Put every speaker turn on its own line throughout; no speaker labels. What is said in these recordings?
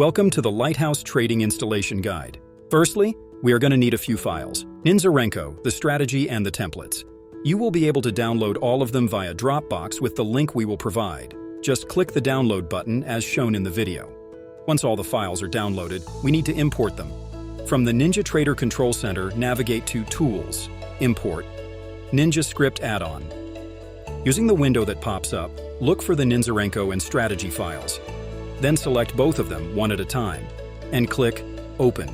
Welcome to the Lighthouse Trading Installation Guide. Firstly, we are going to need a few files. Nosotros, the strategy and the templates. You will be able to download all of them via Dropbox with the link we will provide. Just click the download button as shown in the video. Once all the files are downloaded, we need to import them. From the NinjaTrader Control Center, navigate to Tools, Import, Ninja Script Add-on. Using the window that pops up, look for the Nosotros and strategy files. Then select both of them one at a time and click Open.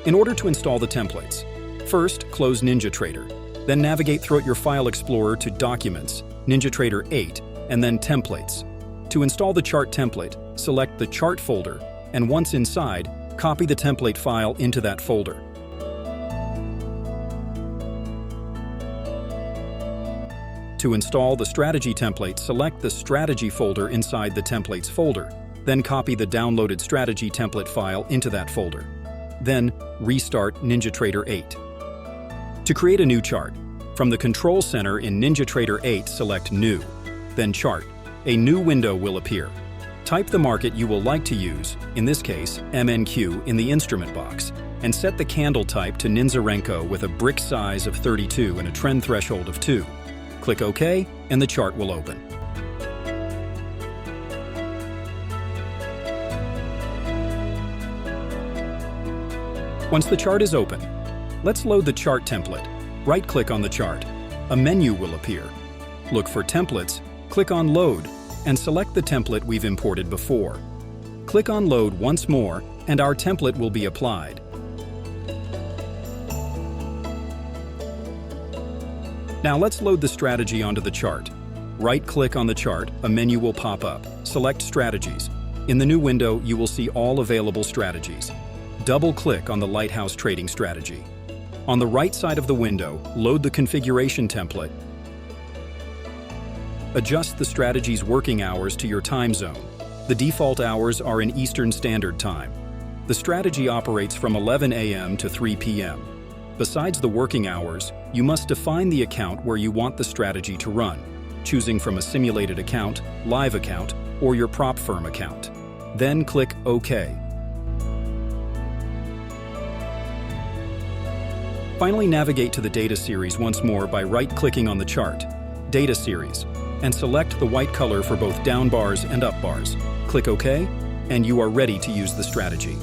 In order to install the templates, first close NinjaTrader, then navigate throughout your file explorer to Documents, NinjaTrader 8, and then Templates. To install the chart template, select the Chart folder, and once inside, copy the template file into that folder. To install the strategy template, select the strategy folder inside the templates folder, then copy the downloaded strategy template file into that folder. Then restart NinjaTrader 8. To create a new chart, from the Control Center in NinjaTrader 8, select New, then Chart. A new window will appear. Type the market you will like to use, in this case, MNQ, in the instrument box, and set the candle type to Nosotros with a brick size of 32 and a trend threshold of 2. Click OK, and the chart will open. Once the chart is open, let's load the chart template. Right-click on the chart. A menu will appear. Look for Templates, click on Load, and select the template we've imported before. Click on Load once more, and our template will be applied. Now let's load the strategy onto the chart. Right-click on the chart, a menu will pop up. Select Strategies. In the new window, you will see all available strategies. Double-click on the Lighthouse Trading strategy. On the right side of the window, load the configuration template. Adjust the strategy's working hours to your time zone. The default hours are in Eastern Standard Time. The strategy operates from 11 a.m. to 3 p.m. Besides the working hours, you must define the account where you want the strategy to run, choosing from a simulated account, live account, or your prop firm account. Then click OK. Finally, navigate to the data series once more by right-clicking on the chart, Data Series, and select the white color for both down bars and up bars. Click OK, and you are ready to use the strategy.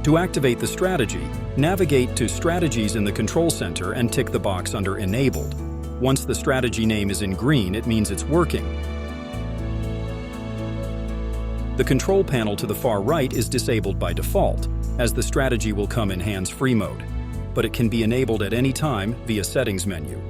To activate the strategy, navigate to Strategies in the Control Center and tick the box under Enabled. Once the strategy name is in green, it means it's working. The control panel to the far right is disabled by default, as the strategy will come in hands-free mode, but it can be enabled at any time via Settings menu.